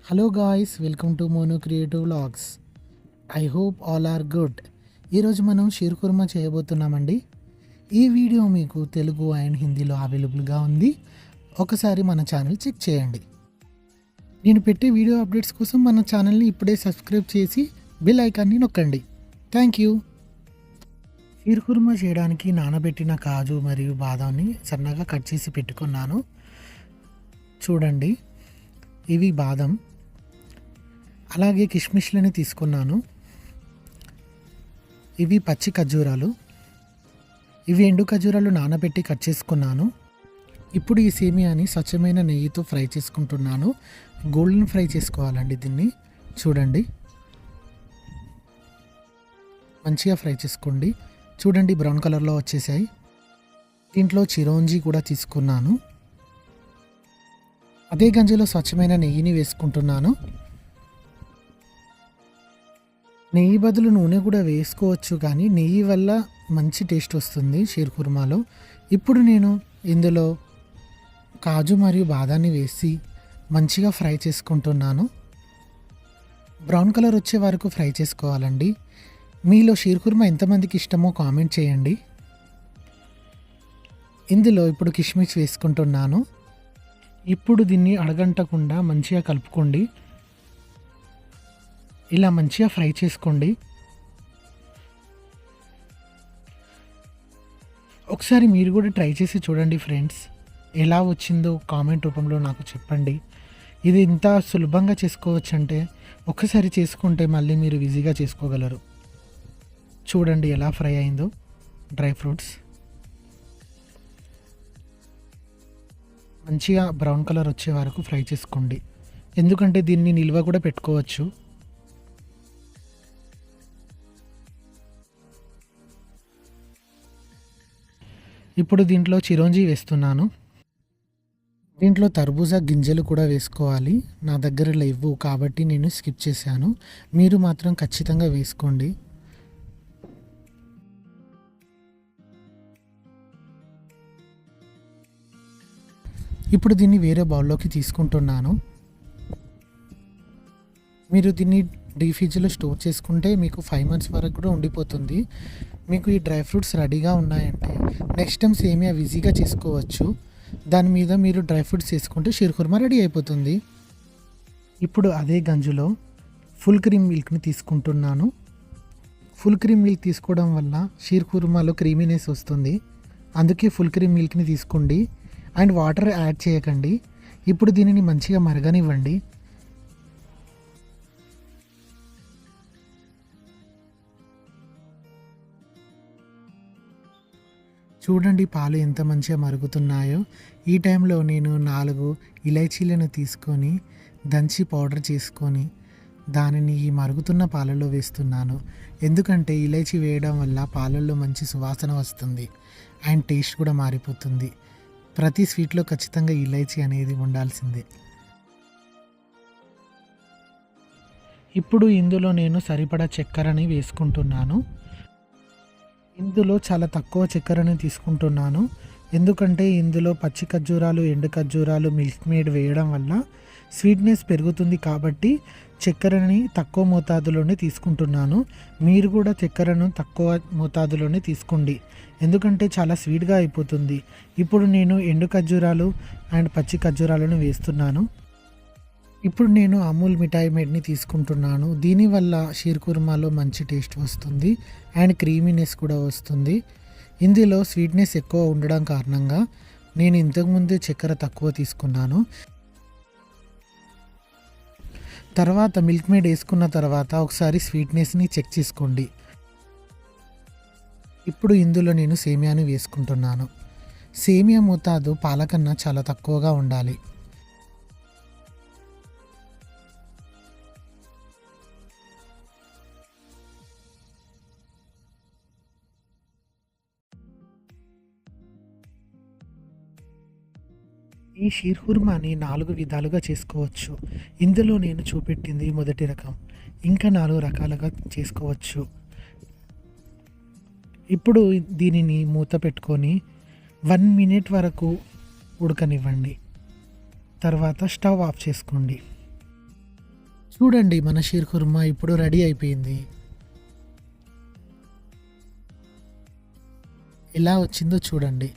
Hello guys, welcome to Mono Creative Vlogs. I hope all are good. ఈరోజు మనం shear kurma చేయబోతున్నామండి. ఈ video మీకు Telugu and హిందీలో అవైలబుల్గా ఉంది. ఒకసారి మన ఛానల్ చెక్ చేయండి. నేను పెట్టే వీడియో అప్డేట్స్ కోసం మన ఛానల్ని ఇప్పుడే సబ్స్క్రైబ్ చేసి బెల్ ఐకాన్ని నొక్కండి. Thank you. షీర్ కుర్మా చేయడానికి నానబెట్టిన కాజు మరియు బాదాంని సన్నగా కట్ చేసి పెట్టుకున్నాను. చూడండి, ఇవి బాదం. అలాగే కిష్మిష్లని తీసుకున్నాను. ఇవి పచ్చి ఖర్జూరాలు. ఇవి ఎండు ఖర్జూరాలు నానబెట్టి కట్ చేసుకున్నాను. ఇప్పుడు ఈ సేమియాని స్వచ్ఛమైన నెయ్యితో ఫ్రై చేసుకుంటున్నాను. గోల్డెన్ ఫ్రై చేసుకోవాలండి దీన్ని. చూడండి, మంచిగా ఫ్రై చేసుకోండి. చూడండి, బ్రౌన్ కలర్లో వచ్చేసాయి. దీంట్లో చిరోంజి కూడా తీసుకున్నాను. అదే గంజిలో స్వచ్ఛమైన నెయ్యిని వేసుకుంటున్నాను. నెయ్యి బదులు నూనె కూడా వేసుకోవచ్చు, కానీ నెయ్యి వల్ల మంచి టేస్ట్ వస్తుంది షీర్ కుర్మాలో. ఇప్పుడు నేను ఇందులో కాజు మరియు బాదాన్ని వేసి మంచిగా ఫ్రై చేసుకుంటున్నాను. బ్రౌన్ కలర్ వచ్చే వరకు ఫ్రై చేసుకోవాలండి. మీలో షీర్ కుర్మా ఎంతమందికి ఇష్టమో కామెంట్ చేయండి. ఇందులో ఇప్పుడు కిష్మిష్ వేసుకుంటున్నాను. ఇప్పుడు దీన్ని అడగంటకుండా మంచిగా కలుపుకోండి. ఇలా మంచిగా ఫ్రై చేసుకోండి. ఒకసారి మీరు కూడా ట్రై చేసి చూడండి ఫ్రెండ్స్. ఎలా వచ్చిందో కామెంట్ రూపంలో నాకు చెప్పండి. ఇది ఇంత సులభంగా చేసుకోవచ్చు అంటే ఒక్కసారి చేసుకుంటే మళ్ళీ మీరు ఈజీగా చేసుకోగలరు. చూడండి ఎలా ఫ్రై అయిందో డ్రై ఫ్రూట్స్. మంచిగా బ్రౌన్ కలర్ వచ్చే వరకు ఫ్రై చేసుకోండి, ఎందుకంటే దీన్ని నిల్వ కూడా పెట్టుకోవచ్చు. ఇప్పుడు దీంట్లో చిరోంజి వేస్తున్నాను. దీంట్లో తర్బూజా గింజలు కూడా వేసుకోవాలి. నా దగ్గర లేవు కాబట్టి నేను స్కిప్ చేశాను. మీరు మాత్రం ఖచ్చితంగా వేసుకోండి. ఇప్పుడు దీన్ని వేరే బౌల్లోకి తీసుకుంటున్నాను. మీరు దీన్ని డీప్ ఫ్రిడ్జ్లో స్టోర్ చేసుకుంటే మీకు 5 months వరకు కూడా ఉండిపోతుంది. మీకు ఈ డ్రై ఫ్రూట్స్ రెడీగా ఉన్నాయంటే నెక్స్ట్ టైం సేమియా ఈజీగా చేసుకోవచ్చు. దాని మీద మీరు డ్రై ఫ్రూట్స్ వేసుకుంటే షీర్ కుర్మా రెడీ అయిపోతుంది. ఇప్పుడు అదే గంజులో ఫుల్ క్రీమ్ మిల్క్ని తీసుకుంటున్నాను. ఫుల్ క్రీమ్ మిల్క్ తీసుకోవడం వల్ల షీర్ కుర్మాలో క్రీమీనెస్ వస్తుంది. అందుకే ఫుల్ క్రీమ్ మిల్క్ని తీసుకోండి అండ్ వాటర్ యాడ్ చేయకండి. ఇప్పుడు దీనిని మంచిగా మరగనివ్వండి. చూడండి పాలు ఎంత మంచిగా మరుగుతున్నాయో. ఈ టైంలో నేను 4 ఇలైచీలను తీసుకొని దంచి పౌడర్ చేసుకొని దానిని ఈ మరుగుతున్న పాలలో వేస్తున్నాను. ఎందుకంటే ఇలైచీ వేయడం వల్ల పాలల్లో మంచి సువాసన వస్తుంది అండ్ టేస్ట్ కూడా మారిపోతుంది. ప్రతి స్వీట్లో ఖచ్చితంగా ఇలైచీ అనేది ఉండాల్సిందే. ఇప్పుడు ఇందులో నేను సరిపడా చక్కెరని వేసుకుంటున్నాను. ఇందులో చాలా తక్కువ చక్కెరని తీసుకుంటున్నాను, ఎందుకంటే ఇందులో పచ్చి ఖర్జూరాలు, ఎండు ఖర్జూరాలు, మిల్క్ మేడ్ వేయడం వల్ల స్వీట్నెస్ పెరుగుతుంది. కాబట్టి చక్కెరని తక్కువ మోతాదులోనే తీసుకుంటున్నాను. మీరు కూడా చక్కెరను తక్కువ మోతాదులోనే తీసుకోండి, ఎందుకంటే చాలా స్వీట్గా అయిపోతుంది. ఇప్పుడు నేను ఎండు ఖర్జూరాలు అండ్ పచ్చి ఖర్జూరాలను వేస్తున్నాను. ఇప్పుడు నేను అమూల్ మిఠాయి మేడ్ని తీసుకుంటున్నాను. దీనివల్ల షీర్ కుర్మాలో మంచి టేస్ట్ వస్తుంది అండ్ క్రీమీనెస్ కూడా వస్తుంది. ఇందులో స్వీట్నెస్ ఎక్కువ ఉండడం కారణంగా నేను ఇంతకుముందే చక్కెర తక్కువ తీసుకున్నాను. తర్వాత మిల్క్ మేడ్ వేసుకున్న తర్వాత ఒకసారి స్వీట్నెస్ని చెక్ చేసుకోండి. ఇప్పుడు ఇందులో నేను సేమియాని వేసుకుంటున్నాను. సేమియా మోతాదు పాలకన్నా చాలా తక్కువగా ఉండాలి. ఈ షీర్ కుర్మాని 4 విధాలుగా చేసుకోవచ్చు. ఇందులో నేను చూపెట్టింది మొదటి రకం, ఇంకా 4 రకాలుగా చేసుకోవచ్చు. ఇప్పుడు దీనిని మూత పెట్టుకొని 1 minute వరకు ఉడకనివ్వండి. తర్వాత స్టవ్ ఆఫ్ చేసుకోండి. చూడండి మన షీర్ కుర్మా ఇప్పుడు రెడీ అయిపోయింది. ఎలా వచ్చిందో చూడండి.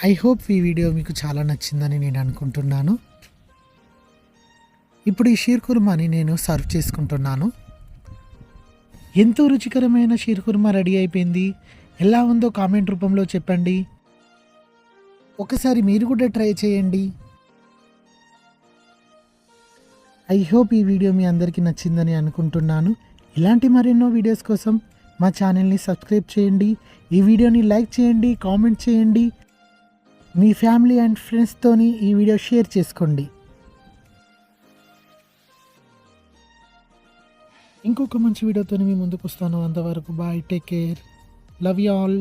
ఐ హోప్ ఈ వీడియో మీకు చాలా నచ్చిందని నేను అనుకుంటున్నాను. ఇప్పుడు ఈ షీర్ కుర్మాని నేను సర్వ్ చేసుకుంటున్నాను. ఎంతో రుచికరమైన షీర్ కుర్మా రెడీ అయిపోయింది. ఎలా ఉందో కామెంట్ రూపంలో చెప్పండి. ఒకసారి మీరు కూడా ట్రై చేయండి. ఐ హోప్ ఈ వీడియో మీ అందరికీ నచ్చిందని అనుకుంటున్నాను. ఇలాంటి మరెన్నో వీడియోస్ కోసం మా ఛానల్ని సబ్స్క్రైబ్ చేయండి. ఈ వీడియోని లైక్ చేయండి, కామెంట్ చేయండి. మీ ఫ్యామిలీ అండ్ ఫ్రెండ్స్తోని ఈ వీడియో షేర్ చేసుకోండి. ఇంకొక మంచి వీడియోతో మీ ముందుకు వస్తాను. అంతవరకు bye, take care, love you all.